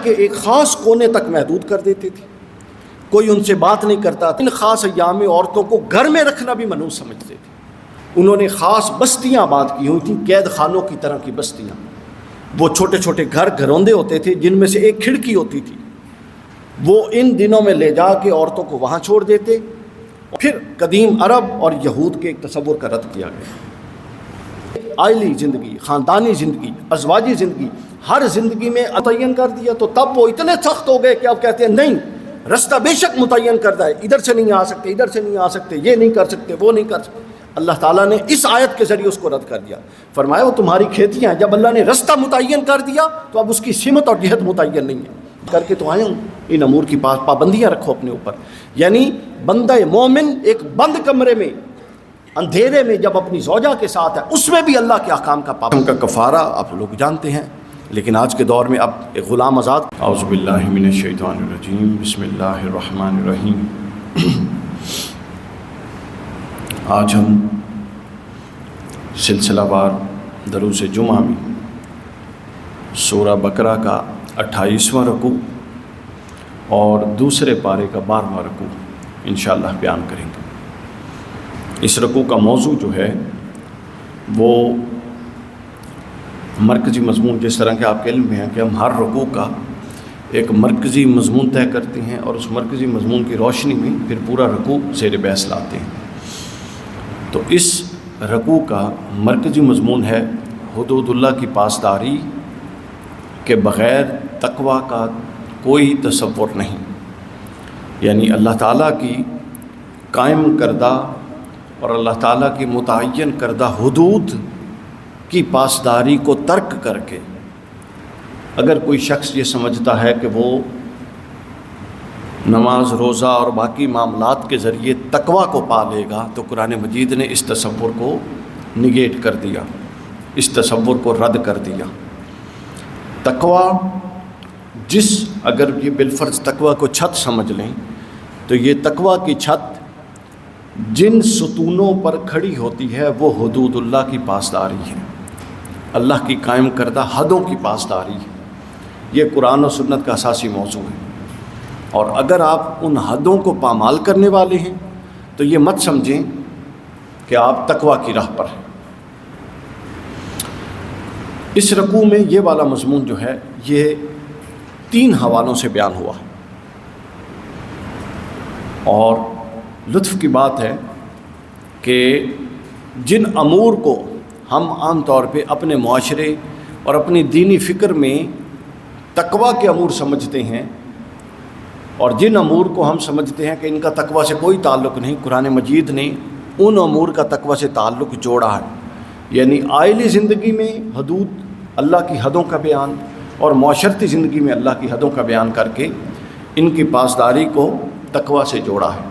کے ایک خاص کونے تک محدود کر دیتے تھے، کوئی ان سے بات نہیں کرتا تھا۔ ان خاص ایام میں عورتوں کو گھر میں رکھنا بھی منحوس سمجھتے تھے۔ انہوں نے خاص بستیاں آباد کی ہوئی تھیں، قید خانوں کی طرح کی بستیاں، وہ چھوٹے چھوٹے گھروندے ہوتے تھے جن میں سے ایک کھڑکی ہوتی تھی، وہ ان دنوں میں لے جا کے عورتوں کو وہاں چھوڑ دیتے۔ پھر قدیم عرب اور یہود کے ایک تصور کا رد کیا گیا۔ عائلی زندگی، خاندانی زندگی، ازواجی زندگی، ہر زندگی میں متعین کر دیا، تو تب وہ اتنے سخت ہو گئے کہ اب کہتے ہیں نہیں، رستہ بے شک متعین کردہ ہے، ادھر سے نہیں آ سکتے، ادھر سے نہیں آ سکتے، یہ نہیں کر سکتے، وہ نہیں کر سکتے۔ اللہ تعالیٰ نے اس آیت کے ذریعے اس کو رد کر دیا، فرمایا وہ تمہاری کھیتیاں ہیں، جب اللہ نے رستہ متعین کر دیا تو اب اس کی سمت اور جہت متعین نہیں ہے۔ کر کے تو آئے ہوں، ان امور کی پابندیاں رکھو اپنے اوپر۔ یعنی بندہ مومن ایک بند کمرے میں اندھیرے میں جب اپنی زوجہ کے ساتھ ہے، اس میں بھی اللہ کے احکام کا پابند کا کفارہ آپ لوگ جانتے ہیں، لیکن آج کے دور میں اب ایک غلام آزاد۔ اعوذ باللہ من الشیطان الرجیم، بسم اللہ الرحمن الرحیم۔ آج ہم سلسلہ وار دروس جمعہ میں سورہ بقرہ کا 28واں رکوع اور دوسرے پارے کا 12واں رکوع انشاءاللہ بیان کریں گے۔ اس رکوع کا موضوع جو ہے وہ مرکزی مضمون، جس طرح کہ آپ کے علم میں ہے کہ ہم ہر رکوع کا ایک مرکزی مضمون طے کرتے ہیں اور اس مرکزی مضمون کی روشنی میں پھر پورا رکوع زیر بحث لاتے ہیں۔ تو اس رکوع کا مرکزی مضمون ہے حدود اللہ کی پاسداری کے بغیر تقویٰ کا کوئی تصور نہیں، یعنی اللہ تعالیٰ کی قائم کردہ اور اللہ تعالیٰ کی متعین کردہ حدود کی پاسداری کو ترک کر کے اگر کوئی شخص یہ سمجھتا ہے کہ وہ نماز، روزہ اور باقی معاملات کے ذریعے تقویٰ کو پا لے گا، تو قرآن مجید نے اس تصور کو نگیٹ کر دیا، اس تصور کو رد کر دیا۔ تقویٰ اگر یہ بالفرض تقویٰ کو چھت سمجھ لیں تو یہ تقویٰ کی چھت جن ستونوں پر کھڑی ہوتی ہے وہ حدود اللہ کی پاسداری ہے، اللہ کی قائم کردہ حدوں کی پاسداری ہے۔ یہ قرآن و سنت کا اساسی موضوع ہے، اور اگر آپ ان حدوں کو پامال کرنے والے ہیں تو یہ مت سمجھیں کہ آپ تقویٰ کی راہ پر ہیں۔ اس رکوع میں یہ والا مضمون جو ہے یہ 3 حوالوں سے بیان ہوا، اور لطف کی بات ہے کہ جن امور کو ہم عام طور پہ اپنے معاشرے اور اپنی دینی فکر میں تقویٰ کے امور سمجھتے ہیں، اور جن امور کو ہم سمجھتے ہیں کہ ان کا تقویٰ سے کوئی تعلق نہیں، قرآن مجید نے ان امور کا تقویٰ سے تعلق جوڑا ہے۔ یعنی عائلی زندگی میں حدود اللہ کی حدوں کا بیان اور معاشرتی زندگی میں اللہ کی حدوں کا بیان کر کے ان کی پاسداری کو تقویٰ سے جوڑا ہے۔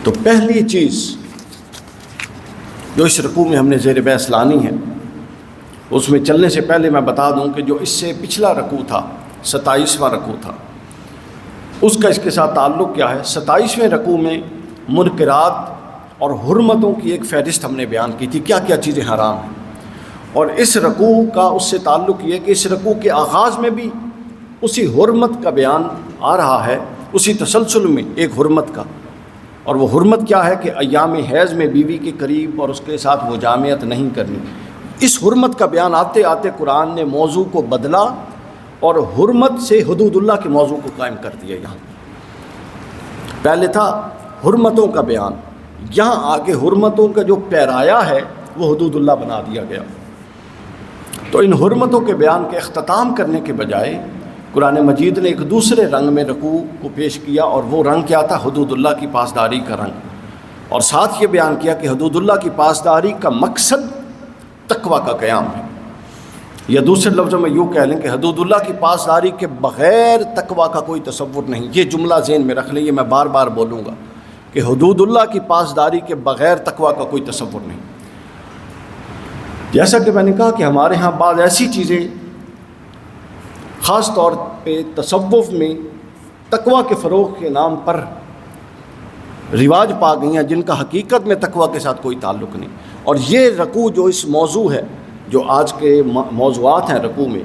تو پہلی چیز جو اس رکوع میں ہم نے زیر بحث لانی ہے، اس میں چلنے سے پہلے میں بتا دوں کہ جو اس سے پچھلا رکوع تھا، 27واں رکوع تھا، اس کا اس کے ساتھ تعلق کیا ہے۔ 27ویں رکوع میں منکرات اور حرمتوں کی ایک فہرست ہم نے بیان کی تھی، کیا کیا چیزیں حرام ہیں، اور اس رکوع کا اس سے تعلق یہ کہ اس رکوع کے آغاز میں بھی اسی حرمت کا بیان آ رہا ہے، اسی تسلسل میں ایک حرمت کا، اور وہ حرمت کیا ہے کہ ایام حیض میں بیوی کے قریب اور اس کے ساتھ مجامعت نہیں کرنی۔ اس حرمت کا بیان آتے آتے قرآن نے موضوع کو بدلا اور حرمت سے حدود اللہ کے موضوع کو قائم کر دیا۔ یہاں پہلے تھا حرمتوں کا بیان، یہاں آگے حرمتوں کا جو پیرایا ہے وہ حدود اللہ بنا دیا گیا۔ تو ان حرمتوں کے بیان کے اختتام کرنے کے بجائے قرآن مجید نے ایک دوسرے رنگ میں رکوع کو پیش کیا، اور وہ رنگ کیا تھا؟ حدود اللہ کی پاسداری کا رنگ، اور ساتھ یہ بیان کیا کہ حدود اللہ کی پاسداری کا مقصد تقویٰ کا قیام ہے، یا دوسرے لفظوں میں یوں کہہ لیں کہ حدود اللہ کی پاسداری کے بغیر تقویٰ کا کوئی تصور نہیں۔ یہ جملہ ذہن میں رکھ لیں، یہ میں بار بار بولوں گا کہ حدود اللہ کی پاسداری کے بغیر تقویٰ کا کوئی تصور نہیں۔ جیسا کہ میں نے کہا کہ ہمارے ہاں بعض ایسی چیزیں خاص طور پہ تصوف میں تقویٰ کے فروغ کے نام پر رواج پا گئی ہیں، جن کا حقیقت میں تقویٰ کے ساتھ کوئی تعلق نہیں۔ اور یہ رکوع جو اس موضوع ہے، جو آج کے موضوعات ہیں رکوع میں،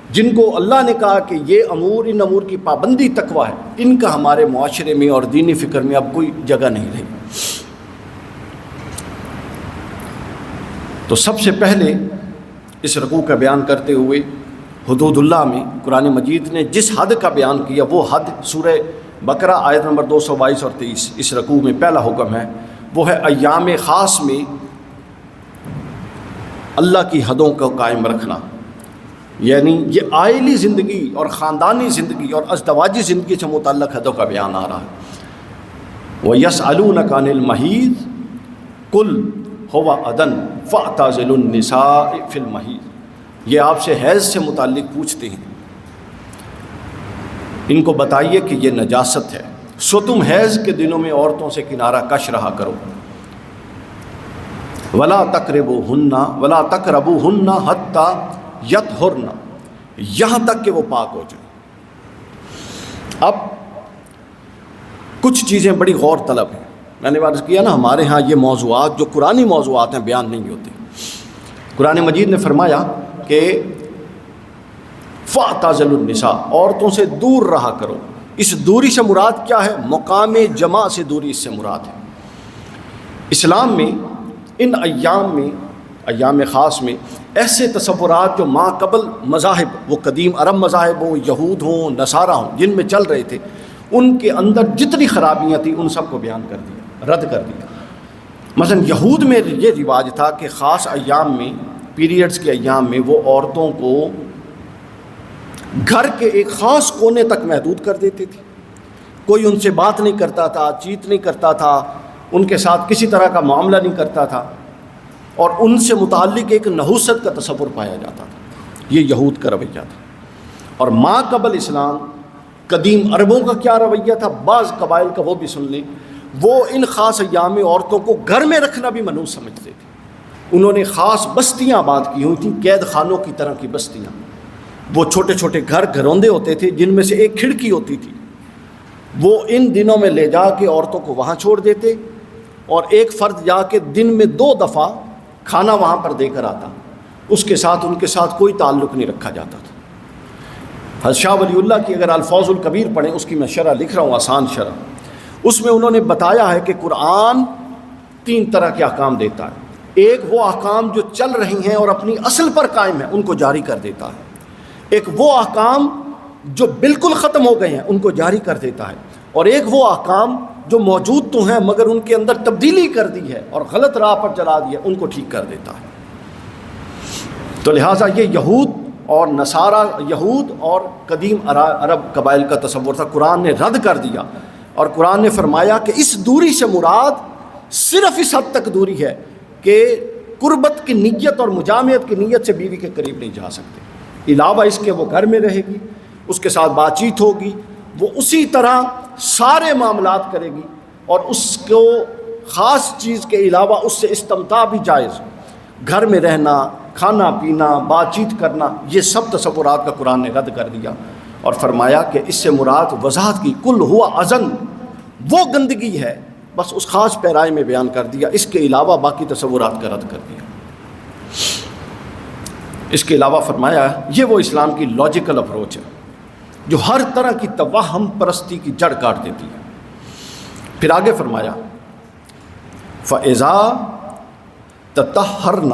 جن کو اللہ نے کہا کہ یہ امور، ان امور کی پابندی تقویٰ ہے، ان کا ہمارے معاشرے میں اور دینی فکر میں اب کوئی جگہ نہیں رہی۔ تو سب سے پہلے اس رکوع کا بیان کرتے ہوئے حدود اللہ میں قرآن مجید نے جس حد کا بیان کیا، وہ حد سورہ بقرہ آیت نمبر 222 اور 23 اس رکوع میں پہلا حکم ہے، وہ ہے ایام خاص میں اللہ کی حدوں کو قائم رکھنا، یعنی یہ عائلی زندگی اور خاندانی زندگی اور ازدواجی زندگی سے متعلق حدوں کا بیان آ رہا ہے۔ وَيَسْأَلُونَكَ عَنِ الْمَحِيضِ قُلْ هُوَ أَذًى فَاعْتَزِلُوا النِّسَاءَ فِي الْمَحِيضِ، یہ آپ سے حیض سے متعلق پوچھتے ہیں، ان کو بتائیے کہ یہ نجاست ہے، سو تم حیض کے دنوں میں عورتوں سے کنارہ کش رہا کرو۔ وَلَا تَقْرَبُوهُنَّ وَلَا تَقْرَبُوهُنَّ حَتَّى يَطْهُرْنَ، یہاں تک کہ وہ پاک ہو جائیں۔ اب کچھ چیزیں بڑی غور طلب ہیں، میں نے عرض کیا نا ہمارے ہاں یہ موضوعات جو قرآنی موضوعات ہیں بیان نہیں ہوتے۔ قرآن مجید نے فرمایا کہ فَاعْتَزِلُوا النِّسَاء، عورتوں سے دور رہا کرو۔ اس دوری سے مراد کیا ہے؟ مقام جماع سے دوری اس سے مراد ہے۔ اسلام میں ان ایام میں، ایام خاص میں ایسے تصورات جو ما قبل مذاہب، وہ قدیم عرب مذاہب ہوں، یہود ہوں، نصارہ ہوں، جن میں چل رہے تھے، ان کے اندر جتنی خرابیاں تھیں ان سب کو بیان کر دیا، رد کر دیا۔ مثلا یہود میں یہ رواج تھا کہ خاص ایام میں، پیریڈز کے ایام میں، وہ عورتوں کو گھر کے ایک خاص کونے تک محدود کر دیتے تھے، کوئی ان سے بات نہیں کرتا تھا، چیت نہیں کرتا تھا، ان کے ساتھ کسی طرح کا معاملہ نہیں کرتا تھا، اور ان سے متعلق ایک نحوست کا تصور پایا جاتا تھا۔ یہ یہود کا رویہ تھا۔ اور ما قبل اسلام قدیم عربوں کا کیا رویہ تھا، بعض قبائل کا وہ بھی سن لیں، وہ ان خاص ایام میں عورتوں کو گھر میں رکھنا بھی منحوس سمجھتے تھے۔ انہوں نے خاص بستیاں آباد کی ہوئی تھیں، قید خانوں کی طرح کی بستیاں، وہ چھوٹے چھوٹے گھروندے ہوتے تھے جن میں سے ایک کھڑکی ہوتی تھی، وہ ان دنوں میں لے جا کے عورتوں کو وہاں چھوڑ دیتے، اور ایک فرد جا کے دن میں 2 دفعہ کھانا وہاں پر دے کر آتا، اس کے ساتھ ان کے ساتھ کوئی تعلق نہیں رکھا جاتا تھا۔ حضرت شاہ ولی اللہ کی اگر الفاظ الکبیر پڑھیں، اس کی میں شرح لکھ رہا ہوں، آسان شرح، اس میں انہوں نے بتایا ہے کہ قرآن 3 طرح کے احکام دیتا ہے۔ ایک وہ احکام جو چل رہی ہیں اور اپنی اصل پر قائم ہیں، ان کو جاری کر دیتا ہے۔ ایک وہ احکام جو بالکل ختم ہو گئے ہیں، ان کو جاری کر دیتا ہے۔ اور ایک وہ احکام جو موجود تو ہیں مگر ان کے اندر تبدیلی کر دی ہے اور غلط راہ پر چلا دیا، ان کو ٹھیک کر دیتا ہے۔ تو لہٰذا یہ یہود اور نصارہ، یہود اور قدیم عرب قبائل کا تصور تھا، قرآن نے رد کر دیا، اور قرآن نے فرمایا کہ اس دوری سے مراد صرف اس حد تک دوری ہے کہ قربت کی نیت اور مجامعت کی نیت سے بیوی کے قریب نہیں جا سکتے، علاوہ اس کے وہ گھر میں رہے گی، اس کے ساتھ بات چیت ہوگی، وہ اسی طرح سارے معاملات کرے گی، اور اس کو خاص چیز کے علاوہ اس سے استمتاع بھی جائز، گھر میں رہنا، کھانا پینا، بات چیت کرنا، یہ سب تصورات کا قرآن نے رد کر دیا، اور فرمایا کہ اس سے مراد وضاحت کی، کل ہوا اذن، وہ گندگی ہے، بس اس خاص پیرائے میں بیان کر دیا، اس کے علاوہ باقی تصورات کا رد کر دیا۔ اس کے علاوہ فرمایا یہ وہ اسلام کی لاجیکل اپروچ ہے جو ہر طرح کی توہم پرستی کی جڑ کاٹ دیتی ہے۔ پھر آگے فرمایا فَإِذَا تَطَهَّرْنَ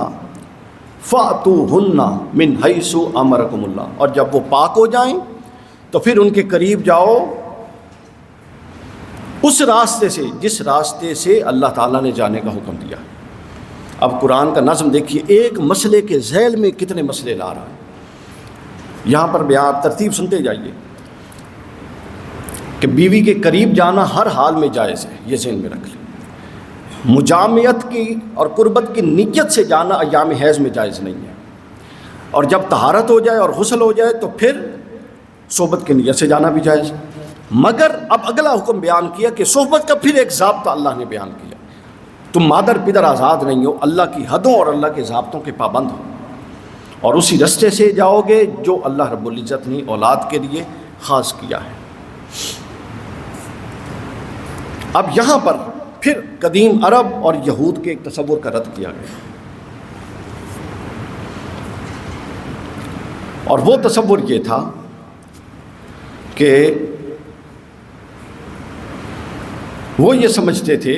فَأْتُوهُنَّ مِنْ حَيْثُ أَمَرَكُمُ اللَّهُ، اور جب وہ پاک ہو جائیں تو پھر ان کے قریب جاؤ اس راستے سے جس راستے سے اللہ تعالیٰ نے جانے کا حکم دیا۔ اب قرآن کا نظم دیکھیے، ایک مسئلے کے ذیل میں کتنے مسئلے لا رہا ہے۔ یہاں پر بیان ترتیب سنتے جائیے کہ بیوی کے قریب جانا ہر حال میں جائز ہے، یہ ذہن میں رکھ لیں۔ مجامعت کی اور قربت کی نیت سے جانا ایام حیض میں جائز نہیں ہے، اور جب طہارت ہو جائے اور غسل ہو جائے تو پھر صحبت کی نیت سے جانا بھی جائز ہے۔ مگر اب اگلا حکم بیان کیا کہ صحبت کا پھر ایک ضابطہ اللہ نے بیان کیا، تم مادر پدر آزاد نہیں ہو، اللہ کی حدوں اور اللہ کے ضابطوں کے پابند ہو، اور اسی رستے سے جاؤ گے جو اللہ رب العزت نے اولاد کے لیے خاص کیا ہے۔ اب یہاں پر پھر قدیم عرب اور یہود کے ایک تصور کا رد کیا گیا۔ اور وہ تصور یہ تھا کہ وہ یہ سمجھتے تھے،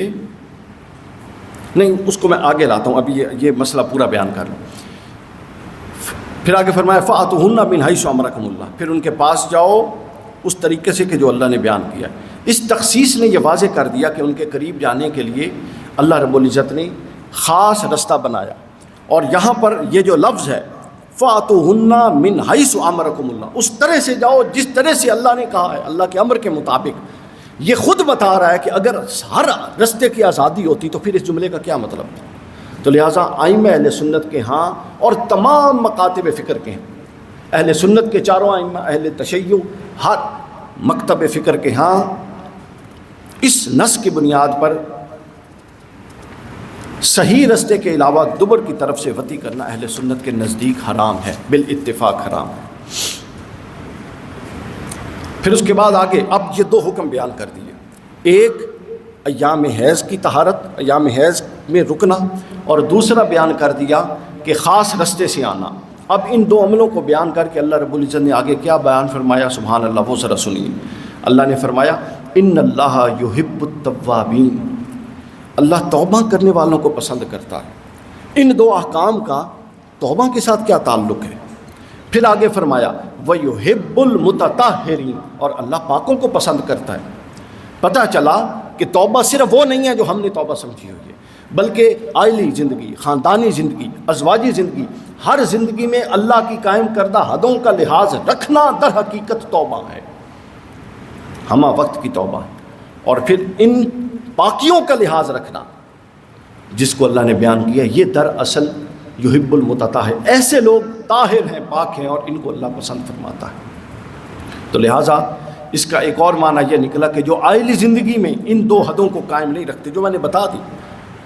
نہیں اس کو میں آگے لاتا ہوں، ابھی یہ مسئلہ پورا بیان کر لوں۔ پھر آگے فرمایا فَأْتُوهُنَّ مِنْ حَيْثُ أَمَرَكُمُ اللَّهُ، پھر ان کے پاس جاؤ اس طریقے سے کہ جو اللہ نے بیان کیا ہے۔ اس تخصیص نے یہ واضح کر دیا کہ ان کے قریب جانے کے لیے اللہ رب العزت نے خاص رستہ بنایا، اور یہاں پر یہ جو لفظ ہے فَأْتُوهُنَّ مِنْ حَيْثُ أَمَرَكُمُ اللَّهُ، اس طرح سے جاؤ جس طرح سے اللہ نے کہا ہے، اللہ کے امر کے مطابق۔ یہ خود بتا رہا ہے کہ اگر ہر رستے کی آزادی ہوتی تو پھر اس جملے کا کیا مطلب تھا؟ تو لہٰذا ائمہ اہل سنت کے ہاں اور تمام مکاتب فکر کے ہیں، اہل سنت کے چاروں ائمہ، اہل تشیع، ہر مکتب فکر کے ہاں اس نص کی بنیاد پر صحیح رستے کے علاوہ دبر کی طرف سے وطی کرنا اہل سنت کے نزدیک حرام ہے، بالاتفاق حرام ہے۔ پھر اس کے بعد آگے اب یہ دو حکم بیان کر دیے، ایک ایام حیض کی طہارت، ایام حیض میں رکنا، اور دوسرا بیان کر دیا کہ خاص رستے سے آنا۔ اب ان دو عملوں کو بیان کر کے اللہ رب العزت نے آگے کیا بیان فرمایا، سبحان اللہ، وہ ذرا سنیے۔ اللہ نے فرمایا ان اللہ یحب التوابین، اللہ توبہ کرنے والوں کو پسند کرتا ہے۔ ان دو احکام کا توبہ کے ساتھ کیا تعلق ہے؟ پھر آگے فرمایا وَيُحِبُّ الْمُتَطَهِّرِينَ، اور اللہ پاکوں کو پسند کرتا ہے۔ پتہ چلا کہ توبہ صرف وہ نہیں ہے جو ہم نے توبہ سمجھی ہوئی ہے، بلکہ عائلی زندگی، خاندانی زندگی، ازواجی زندگی، ہر زندگی میں اللہ کی قائم کردہ حدوں کا لحاظ رکھنا در حقیقت توبہ ہے، ہمہ وقت کی توبہ ہے۔ اور پھر ان پاکیوں کا لحاظ رکھنا جس کو اللہ نے بیان کیا، یہ دراصل یحب المتطہر، ایسے لوگ طاہر ہیں، پاک ہیں، اور ان کو اللہ پسند فرماتا ہے۔ تو لہٰذا اس کا ایک اور معنی یہ نکلا کہ جو عائلی زندگی میں ان دو حدوں کو قائم نہیں رکھتے، جو میں نے بتا دی،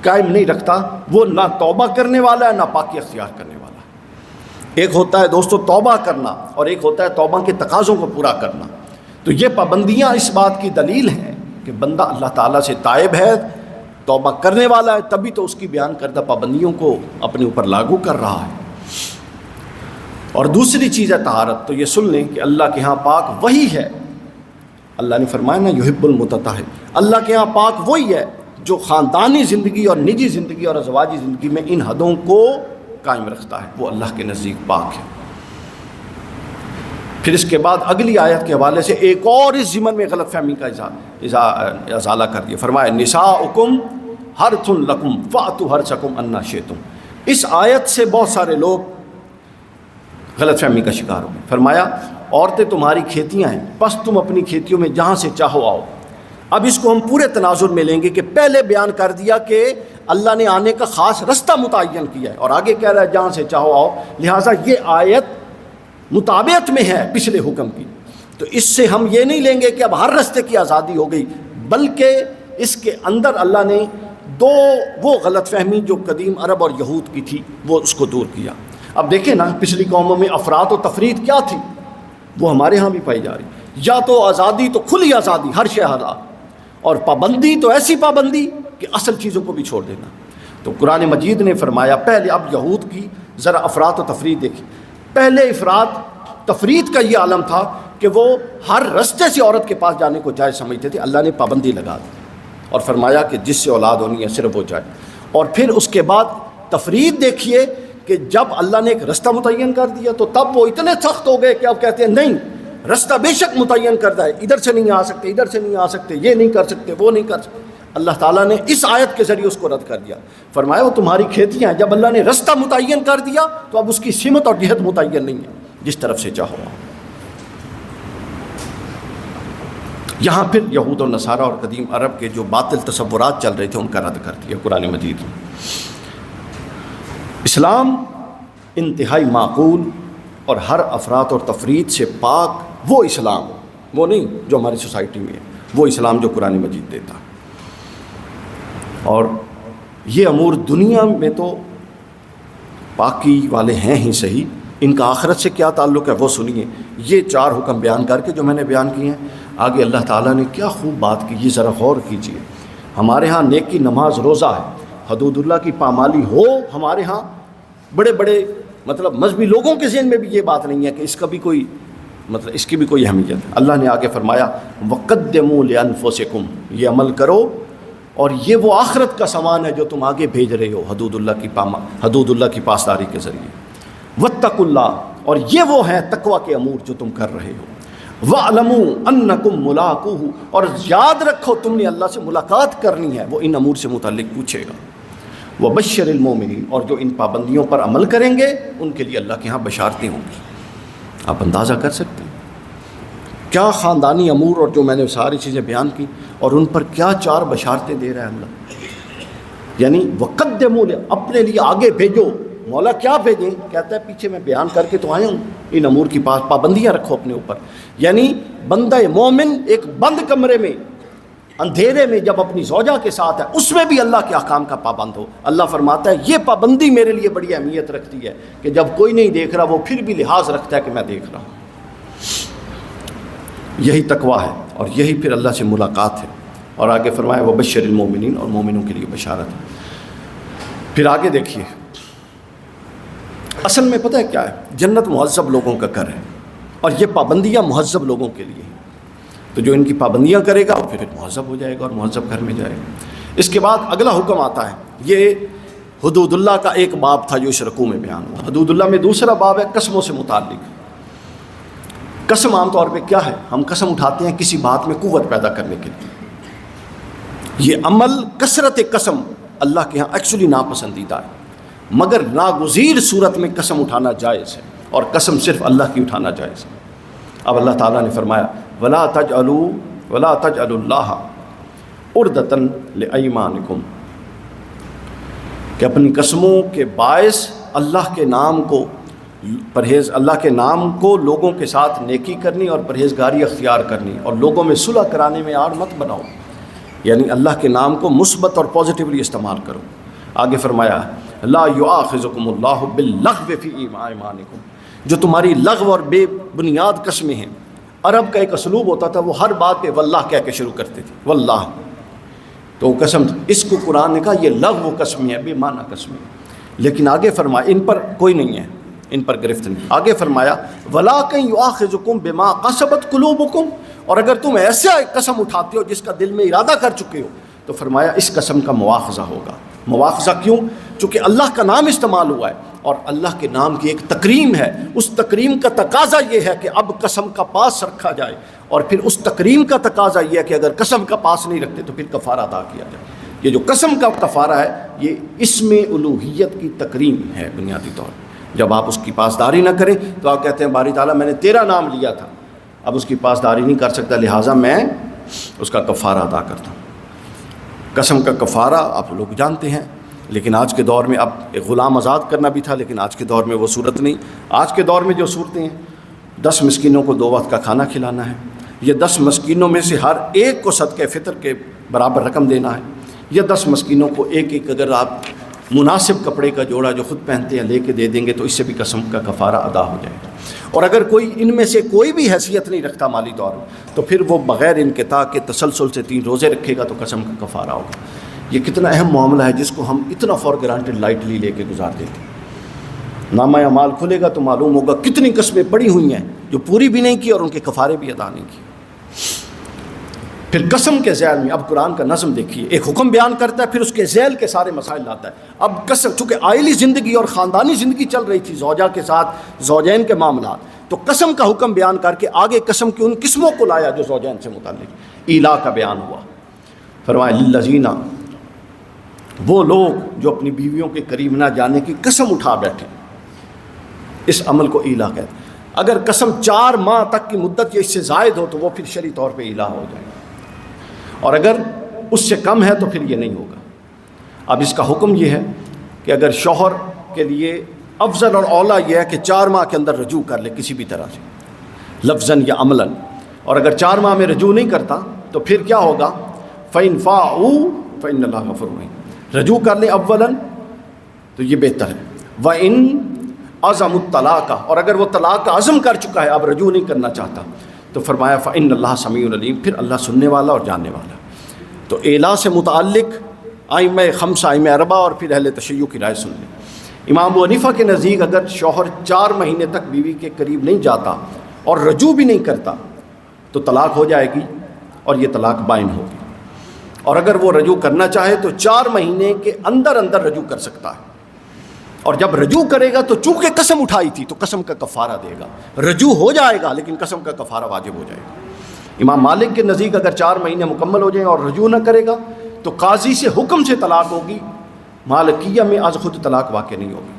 قائم نہیں رکھتا، وہ نہ توبہ کرنے والا ہے نہ پاکی اختیار کرنے والا ہے۔ ایک ہوتا ہے دوستو توبہ کرنا، اور ایک ہوتا ہے توبہ کے تقاضوں کو پورا کرنا۔ تو یہ پابندیاں اس بات کی دلیل ہیں کہ بندہ اللہ تعالیٰ سے تائب ہے، توبہ کرنے والا ہے، تبھی تو اس کی بیان کردہ پابندیوں کو اپنے اوپر لاگو کر رہا ہے۔ اور دوسری چیز ہے طہارت، تو یہ سن لیں کہ اللہ کے ہاں پاک وہی ہے، اللہ نے فرمایا نا یحب المتطہر، اللہ کے ہاں پاک وہی ہے جو خاندانی زندگی اور نجی زندگی اور ازواجی زندگی میں ان حدوں کو قائم رکھتا ہے، وہ اللہ کے نزدیک پاک ہے۔ پھر اس کے بعد اگلی آیت کے حوالے سے ایک اور اس ضمن میں غلط فہمی کا ازالہ کر دیا، فرمایا نساؤکم حرث لکم فأتوا حرثکم انا شئتم۔ اس آیت سے بہت سارے لوگ غلط فہمی کا شکار ہو گئے۔ فرمایا عورتیں تمہاری کھیتیاں ہیں، پس تم اپنی کھیتیوں میں جہاں سے چاہو آؤ۔ اب اس کو ہم پورے تناظر میں لیں گے کہ پہلے بیان کر دیا کہ اللہ نے آنے کا خاص رستہ متعین کیا ہے، اور آگے کہہ رہا ہے جہاں سے چاہو آؤ، لہٰذا یہ آیت مطابقت میں ہے پچھلے حکم کی۔ تو اس سے ہم یہ نہیں لیں گے کہ اب ہر رستے کی آزادی ہو گئی، بلکہ اس کے اندر اللہ نے وہ غلط فہمی جو قدیم عرب اور یہود کی تھی وہ اس کو دور کیا۔ اب دیکھیں نا پچھلی قوموں میں افراط و تفریط کیا تھی، وہ ہمارے ہاں بھی پائی جا رہی، یا تو آزادی تو کھلی آزادی ہر شے حلال، اور پابندی تو ایسی پابندی کہ اصل چیزوں کو بھی چھوڑ دینا۔ تو قرآن مجید نے فرمایا پہلے، اب یہود کی ذرا افراط و تفریط دیکھی، پہلے افراط تفریط کا یہ عالم تھا کہ وہ ہر رستے سے عورت کے پاس جانے کو جائز سمجھتے تھے، اللہ نے پابندی لگا دی اور فرمایا کہ جس سے اولاد ہونی ہے صرف وہ جائے۔ اور پھر اس کے بعد تفریط دیکھیے کہ جب اللہ نے ایک رستہ متعین کر دیا تو تب وہ اتنے سخت ہو گئے کہ اب کہتے ہیں نہیں، رستہ بے شک متعین کردہ ہے، ادھر سے نہیں آ سکتے، ادھر سے نہیں آ سکتے، یہ نہیں کر سکتے، وہ نہیں کر سکتے۔ اللہ تعالیٰ نے اس آیت کے ذریعے اس کو رد کر دیا، فرمایا وہ تمہاری کھیتیاں ہیں، جب اللہ نے رستہ متعین کر دیا تو اب اس کی سمت اور جہت متعین نہیں ہے، جس طرف سے چاہو۔ یہاں پھر یہود و نصارہ اور قدیم عرب کے جو باطل تصورات چل رہے تھے ان کا رد کر دیا قرآن مجید میں۔ اسلام انتہائی معقول اور ہر افراط اور تفریط سے پاک وہ اسلام، وہ نہیں جو ہماری سوسائٹی میں ہے، وہ اسلام جو قرآن مجید دیتا۔ اور یہ امور دنیا میں تو پاکی والے ہیں ہی صحیح، ان کا آخرت سے کیا تعلق ہے وہ سنیے۔ یہ چار حکم بیان کر کے جو میں نے بیان کیے ہیں، آگے اللہ تعالیٰ نے کیا خوب بات کی، یہ ذرا غور کیجیے۔ ہمارے ہاں نیکی، نماز، روزہ ہے، حدود اللہ کی پامالی ہو، ہمارے ہاں بڑے بڑے مطلب مذہبی لوگوں کے ذہن میں بھی یہ بات نہیں ہے کہ اس کا بھی کوئی مطلب اس کی بھی کوئی اہمیت ہے۔ اللہ نے آگے فرمایا وَقَدِّمُوا لِأَنفُسِكُمْ، یہ عمل کرو اور یہ وہ آخرت کا سامان ہے جو تم آگے بھیج رہے ہو حدود اللہ کی پاسداری کے ذریعے۔ وَاتَّقُوا اللَّهَ، اور یہ وہ ہیں تقوی کے امور جو تم کر رہے ہو۔ وَاعْلَمُوا أَنَّكُمْ مُلَاقُوهُ، اور یاد رکھو تم نے اللہ سے ملاقات کرنی ہے، وہ ان امور سے متعلق پوچھے گا۔ وَبَشِّرِ الْمُؤْمِنِينَ، اور جو ان پابندیوں پر عمل کریں گے ان کے لیے اللہ کے ہاں بشارتیں ہوں گی۔ آپ اندازہ کر سکتے ہیں کیا خاندانی امور اور جو میں نے ساری چیزیں بیان کی اور ان پر کیا 4 بشارتیں دے رہا ہے اللہ۔ یعنی وقدموا، اپنے لیے آگے بھیجو۔ مولا کیا بھیجیں؟ کہتا ہے پیچھے میں بیان کر کے تو آیا ہوں، ان امور کی پابندیاں رکھو اپنے اوپر۔ یعنی بندہ مومن ایک بند کمرے میں اندھیرے میں جب اپنی زوجہ کے ساتھ ہے اس میں بھی اللہ کے احکام کا پابند ہو۔ اللہ فرماتا ہے یہ پابندی میرے لیے بڑی اہمیت رکھتی ہے کہ جب کوئی نہیں دیکھ رہا وہ پھر بھی لحاظ رکھتا ہے کہ میں دیکھ رہا ہوں۔ یہی تقویٰ ہے اور یہی پھر اللہ سے ملاقات ہے۔ اور آگے فرمایا وبشر المومنین، اور مومنوں کے لیے بشارت ہے۔ پھر آگے دیکھیے اصل میں پتہ ہے کیا ہے، جنت مہذب لوگوں کا گھر ہے اور یہ پابندیاں مہذب لوگوں کے لیے ہیں۔ تو جو ان کی پابندیاں کرے گا پھر مہذب ہو جائے گا اور مہذب گھر میں جائے گا۔ اس کے بعد اگلا حکم آتا ہے، یہ حدود اللہ کا ایک باب تھا جو اس رکوع میں بیان ہوا۔ حدود اللہ میں دوسرا باب ہے قسموں سے متعلق۔ قسم عام طور پہ کیا ہے؟ ہم قسم اٹھاتے ہیں کسی بات میں قوت پیدا کرنے کے لیے۔ یہ عمل کثرت قسم اللہ کے ہاں ایکچولی ناپسندیدہ ہے، مگر ناگزیر صورت میں قسم اٹھانا جائز ہے، اور قسم صرف اللہ کی اٹھانا جائز ہے۔ اب اللہ تعالیٰ نے فرمایا وَلَا تَجْعَلُوا اللَّهَ عُرْدَةً لِأَيْمَانِكُمْ، کہ اپنی قسموں کے باعث اللہ کے نام کو اللہ کے نام کو لوگوں کے ساتھ نیکی کرنی اور پرہیزگاری اختیار کرنی اور لوگوں میں صلح کرانے میں آڑ مت بناؤ، یعنی اللہ کے نام کو مثبت اور پازیٹیولی استعمال کرو۔ آگے فرمایا لا یؤاخذکم اللہ باللغو فی ایمانکم، جو تمہاری لغو اور بے بنیاد قسمیں ہیں۔ عرب کا ایک اسلوب ہوتا تھا، وہ ہر بات پہ واللہ کہہ کے شروع کرتے تھے، واللہ، تو قسم، اس کو قرآن نے کہا یہ لغو قسمیں ہیں، بے معنی قسمیں ہیں۔ لیکن آگے فرمایا ان پر کوئی نہیں ہے، ان پر گرفت نہیں۔ آگے فرمایا وَلَٰكِن يُؤَاخِذُكُم بِمَا قَصَبَتْ قُلُوبُكُم، اور اگر تم ایسے قسم اٹھاتے ہو جس کا دل میں ارادہ کر چکے ہو تو فرمایا اس قسم کا مواخذہ ہوگا۔ مواخذہ کیوں؟ چونکہ اللہ کا نام استعمال ہوا ہے اور اللہ کے نام کی ایک تکریم ہے، اس تکریم کا تقاضا یہ ہے کہ اب قسم کا پاس رکھا جائے، اور پھر اس تکریم کا تقاضا یہ ہے کہ اگر قسم کا پاس نہیں رکھتے تو پھر کفارہ ادا کیا جائے۔ یہ جو قسم کا کفارہ ہے یہ اسم الوہیت کی تکریم ہے بنیادی طور پر۔ جب آپ اس کی پاسداری نہ کریں تو آپ کہتے ہیں باری تعالیٰ میں نے تیرا نام لیا تھا، اب اس کی پاسداری نہیں کر سکتا، لہٰذا میں اس کا کفارہ ادا کرتا ہوں۔ قسم کا کفارہ آپ لوگ جانتے ہیں، لیکن آج کے دور میں اب ایک غلام آزاد کرنا بھی تھا، لیکن آج کے دور میں وہ صورت نہیں۔ آج کے دور میں جو صورتیں ہیں، 10 مسکینوں کو 2 وقت کا کھانا کھلانا ہے، یہ 10 مسکینوں میں سے ہر ایک کو صدقہ فطر کے برابر رقم دینا ہے، یا 10 مسکینوں کو ایک ایک اگر آپ مناسب کپڑے کا جوڑا جو خود پہنتے ہیں لے کے دے دیں گے تو اس سے بھی قسم کا کفارہ ادا ہو جائے گا۔ اور اگر کوئی ان میں سے کوئی بھی حیثیت نہیں رکھتا مالی طور پر تو پھر وہ بغیر انقطاع کے تسلسل سے 3 روزے رکھے گا تو قسم کا کفارہ ہوگا۔ یہ کتنا اہم معاملہ ہے جس کو ہم اتنا فار گرانٹڈ لائٹلی لے کے گزار دیتے ہیں۔ نامہ اعمال کھلے گا تو معلوم ہوگا کتنی قسمیں پڑی ہوئی ہیں جو پوری بھی نہیں کی اور ان کے کفارے بھی ادا نہیں کیے۔ پھر قسم کے ذیل میں اب قرآن کا نظم دیکھیے، ایک حکم بیان کرتا ہے پھر اس کے ذیل کے سارے مسائل لاتا ہے۔ اب قسم، چونکہ عائلی زندگی اور خاندانی زندگی چل رہی تھی زوجہ کے ساتھ، زوجین کے معاملات، تو قسم کا حکم بیان کر کے آگے قسم کی ان قسموں کو لایا جو زوجین سے متعلق۔ ایلا کا بیان ہوا، فرمایا للذین، وہ لوگ جو اپنی بیویوں کے قریب نہ جانے کی قسم اٹھا بیٹھے، اس عمل کو ایلا کہتے ہیں۔ اگر قسم 4 ماہ تک کی مدت یا اس سے زائد ہو تو وہ پھر شرعی طور پہ ایلا ہو جائے گا، اور اگر اس سے کم ہے تو پھر یہ نہیں ہوگا۔ اب اس کا حکم یہ ہے کہ اگر شوہر کے لیے افضل اور اولیٰ یہ ہے کہ 4 ماہ کے اندر رجوع کر لے کسی بھی طرح سے، لفظاً یا عملاً، اور اگر 4 ماہ میں رجوع نہیں کرتا تو پھر کیا ہوگا؟ فَإِنْ فَاعُوا فَإِنَّ اللَّهَ غَفُورٌ رَحِيمٌ، رجوع کر لیں اولاً تو یہ بہتر ہے۔ وَإِنْ عَزَمُوا الطَّلَاقَ، اور اگر وہ طلاق کا عزم کر چکا ہے اب رجوع نہیں کرنا چاہتا تو فرمایا فَإِنَّ اللَّهَ سَمِيعٌ عَلِيمٌ، پھر اللہ سننے والا اور جاننے والا۔ تو ایلا سے متعلق ائمہ 5 ائمہ 4 اور پھر اہل تشیع کی رائے سن لیں۔ امام ابو حنیفہ کے نزدیک اگر شوہر 4 مہینے تک بیوی کے قریب نہیں جاتا اور رجوع بھی نہیں کرتا تو طلاق ہو جائے گی اور یہ طلاق بائن ہوگی، اور اگر وہ رجوع کرنا چاہے تو 4 مہینے کے اندر اندر رجوع کر سکتا ہے، اور جب رجوع کرے گا تو چونکہ قسم اٹھائی تھی تو قسم کا کفارہ دے گا، رجوع ہو جائے گا لیکن قسم کا کفارہ واجب ہو جائے گا۔ امام مالک کے نزدیک اگر 4 مہینے مکمل ہو جائیں اور رجوع نہ کرے گا تو قاضی سے حکم سے طلاق ہوگی، مالکیہ میں از خود طلاق واقع نہیں ہوگی،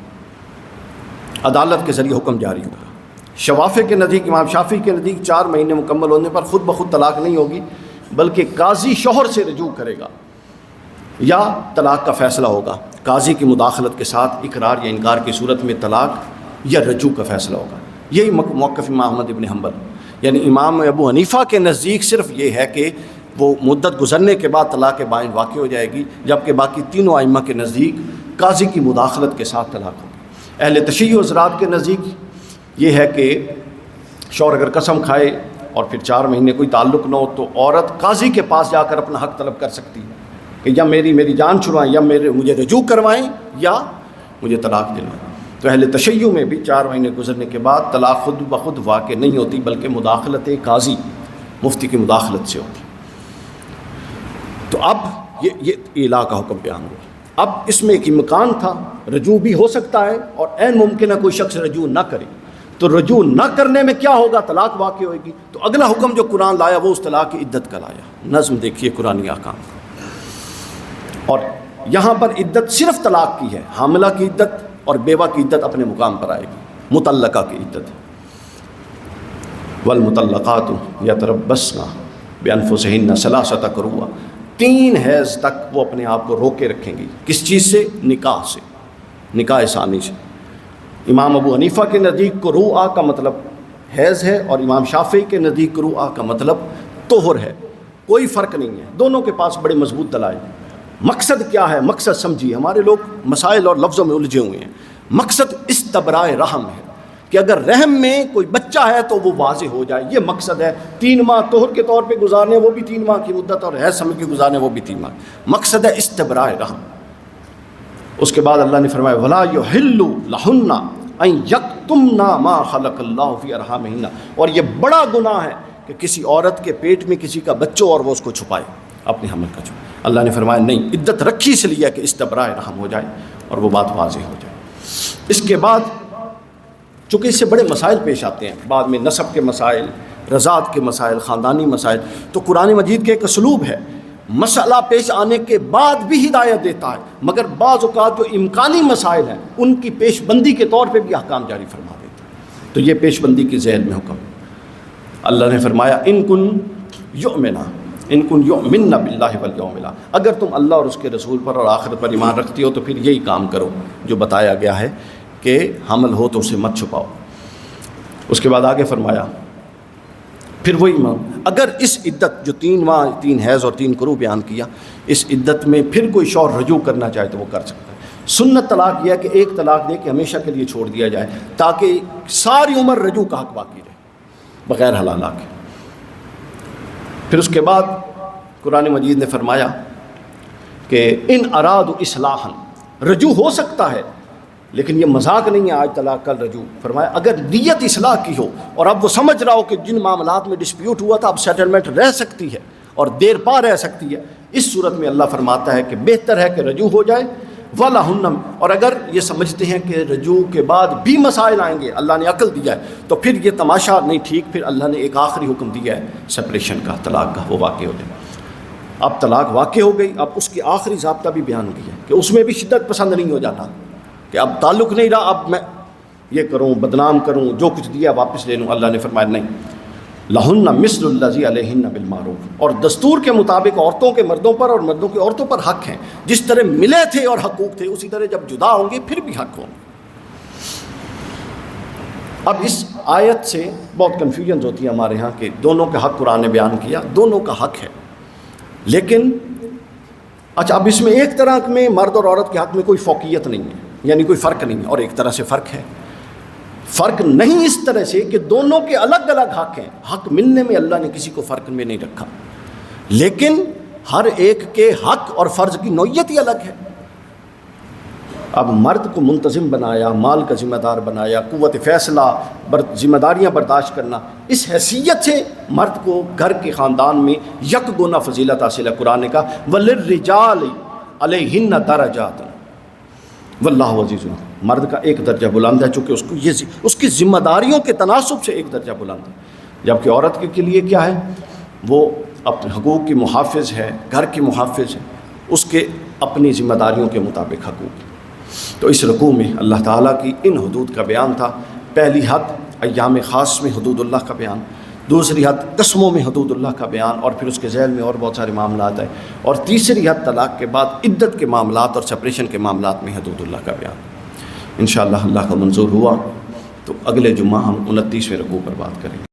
عدالت کے ذریعے حکم جاری ہوگا۔ شوافع کے نزدیک، امام شافعی کے نزدیک 4 مہینے مکمل ہونے پر خود بخود طلاق نہیں ہوگی، بلکہ قاضی شوہر سے رجوع کرے گا یا طلاق کا فیصلہ ہوگا، قاضی کی مداخلت کے ساتھ اقرار یا انکار کی صورت میں طلاق یا رجوع کا فیصلہ ہوگا۔ یہی موقف امام احمد ابن حنبل، یعنی امام ابو حنیفہ کے نزدیک صرف یہ ہے کہ وہ مدت گزرنے کے بعد طلاق بائن واقع ہو جائے گی، جبکہ باقی تینوں ائمہ کے نزدیک قاضی کی مداخلت کے ساتھ طلاق ہوگی۔ اہل تشیع حضرات کے نزدیک یہ ہے کہ شوہر اگر قسم کھائے اور پھر 4 مہینے کوئی تعلق نہ ہو تو عورت قاضی کے پاس جا کر اپنا حق طلب کر سکتی ہے کہ یا میری جان چھڑوائیں، یا مجھے رجوع کروائیں، یا مجھے طلاق دلوائیں۔ تو اہل تشیع میں بھی 4 مہینے گزرنے کے بعد طلاق خود بخود واقع نہیں ہوتی، بلکہ مداخلت قاضی مفتی کی مداخلت سے ہوتی۔ تو اب یہ الا کا حکم بیان ہوا۔ اب اس میں ایک امکان تھا، رجوع بھی ہو سکتا ہے اور عین ممکن ہے کوئی شخص رجوع نہ کرے، تو رجوع نہ کرنے میں کیا ہوگا؟ طلاق واقع ہوئے گی۔ تو اگلا حکم جو قرآن لایا وہ اس طلاق کی عدت کا لایا۔ نظم دیکھیے قرآنی احکام، اور یہاں پر عدت صرف طلاق کی ہے، حاملہ کی عدت اور بیوہ کی عدت اپنے مقام پر آئے گی، مطلقہ کی عدت۔ والمطلقات یتربصن بانفسہن ثلاثۃ قروء، 3 حیض تک وہ اپنے آپ کو روکے رکھیں گی۔ کس چیز سے؟ نکاح سے، نکاح ثانی سے۔ امام ابو حنیفہ کے نزدیک قروء کا مطلب حیض ہے، اور امام شافعی کے نزدیک قروء کا مطلب طہر ہے۔ کوئی فرق نہیں ہے، دونوں کے پاس بڑے مضبوط دلائل۔ مقصد کیا ہے؟ مقصد سمجھیے، ہمارے لوگ مسائل اور لفظوں میں الجھے ہوئے ہیں۔ مقصد استبراء رحم ہے کہ اگر رحم میں کوئی بچہ ہے تو وہ واضح ہو جائے، یہ مقصد ہے۔ 3 ماہ طہر کے طور پہ گزارنے وہ بھی 3 ماہ کی مدت، اور حیض سمجھ کے گزارنے وہ بھی 3 ماہ، مقصد ہے استبراء رحم۔ اس کے بعد اللہ نے فرمایا وَلَا يُحِلُّ لَهُنَّ أَن يَكْتُمْنَ مَا خَلَقَ اللَّهُ فِي أَرْحَامِهِنَّ، اور یہ بڑا گناہ ہے کہ کسی عورت کے پیٹ میں کسی کا بچہ اور وہ اس کو چھپائے، اپنے حمل کا چھپائے۔ اللہ نے فرمایا نہیں، عدت رکھی اس لیے کہ استبراء رحم ہو جائے اور وہ بات واضح ہو جائے۔ اس کے بعد چونکہ اس سے بڑے مسائل پیش آتے ہیں، بعد میں نسب کے مسائل، رضاعت کے مسائل، خاندانی مسائل، تو قرآن مجید کے ایک اسلوب ہے، مسئلہ پیش آنے کے بعد بھی ہدایت دیتا ہے، مگر بعض اوقات جو امکانی مسائل ہیں ان کی پیش بندی کے طور پہ بھی احکام جاری فرما دیتا ہے۔ تو یہ پیش بندی کی ذیل میں حکم، اللہ نے فرمایا ان کن یؤمن باللہ والیوم الآخر، اگر تم اللہ اور اس کے رسول پر اور آخرت پر ایمان رکھتی ہو تو پھر یہی کام کرو جو بتایا گیا ہے کہ حمل ہو تو اسے مت چھپاؤ۔ اس کے بعد آگے فرمایا پھر وہی اگر اس عدت جو 3 ماہ 3 حیض اور 3 قروء بیان کیا، اس عدت میں پھر کوئی شوہر رجوع کرنا چاہے تو وہ کر سکتا ہے۔ سنت طلاق یہ ہے کہ ایک طلاق دے کے ہمیشہ کے لیے چھوڑ دیا جائے تاکہ ساری عمر رجوع کا حق باقی رہے بغیر حلالہ کے۔ پھر اس کے بعد قرآن مجید نے فرمایا کہ ان ارادوا اصلاحا، رجوع ہو سکتا ہے لیکن یہ مذاق نہیں ہے آج طلاق کل رجوع۔ فرمایا اگر نیت اصلاح کی ہو اور اب وہ سمجھ رہا ہو کہ جن معاملات میں ڈسپیوٹ ہوا تھا اب سیٹلمنٹ رہ سکتی ہے اور دیر پا رہ سکتی ہے، اس صورت میں اللہ فرماتا ہے کہ بہتر ہے کہ رجوع ہو جائے۔ وَلَهُنَّ، اور اگر یہ سمجھتے ہیں کہ رجوع کے بعد بھی مسائل آئیں گے، اللہ نے عقل دیا ہے، تو پھر یہ تماشا نہیں ٹھیک، پھر اللہ نے ایک آخری حکم دیا ہے سپریشن کا، طلاق کا، وہ واقع ہو جائے۔ اب طلاق واقع ہو گئی، اب اس کی آخری ضابطہ بھی بیان کیا کہ اس میں بھی شدت پسند نہیں ہو جانا کہ اب تعلق نہیں رہا، اب میں یہ کروں، بدنام کروں، جو کچھ دیا واپس لے لوں۔ اللہ نے فرمایا نہیں، لَهُنَّ مِثْلُ الَّذِي عَلَيْهِنَّ بِالْمَعْرُوفِ، اور دستور کے مطابق عورتوں کے مردوں پر اور مردوں کے عورتوں پر حق ہیں، جس طرح ملے تھے اور حقوق تھے اسی طرح جب جدا ہوں گے پھر بھی حق ہوں گے۔ اب اس آیت سے بہت کنفیوژنز ہوتی ہیں ہمارے ہاں کہ دونوں کے حق قرآن نے بیان کیا، دونوں کا حق ہے، لیکن اچھا اب اس میں ایک طرح میں مرد اور عورت کے حق میں کوئی فوقیت نہیں ہے، یعنی کوئی فرق نہیں ہے، اور ایک طرح سے فرق ہے۔ فرق نہیں اس طرح سے کہ دونوں کے الگ الگ حق ہیں، حق ملنے میں اللہ نے کسی کو فرق میں نہیں رکھا، لیکن ہر ایک کے حق اور فرض کی نوعیت ہی الگ ہے۔ اب مرد کو منتظم بنایا، مال کا ذمہ دار بنایا، قوت فیصلہ، ذمہ داریاں برداشت کرنا، اس حیثیت سے مرد کو گھر کے خاندان میں یک گنا فضیلت حاصل ہے۔ قرآن کا وَلِلرِّجَالِ عَلَيْهِنَّ دَرَجَاتٌ وَاللَّهُ عَزِيزٌ، مرد کا ایک درجہ بلند ہے چونکہ اس کو اس کی ذمہ داریوں کے تناسب سے ایک درجہ بلند ہے، جبکہ عورت کے لیے کیا ہے، وہ اپنے حقوق کی محافظ ہے، گھر کی محافظ ہے، اس کے اپنی ذمہ داریوں کے مطابق حقوق۔ تو اس رکوع میں اللہ تعالیٰ کی ان حدود کا بیان تھا۔ پہلی حد ایام خاص میں حدود اللہ کا بیان، دوسری حد قسموں میں حدود اللہ کا بیان، اور پھر اس کے ذیل میں اور بہت سارے معاملات ہیں، اور تیسری حد طلاق کے بعد عدت کے معاملات اور سپریشن کے معاملات میں حدود اللہ کا بیان۔ انشاءاللہ اللہ کا منظور ہوا تو اگلے جمعہ ہم 29ویں رکوع پر بات کریں گے۔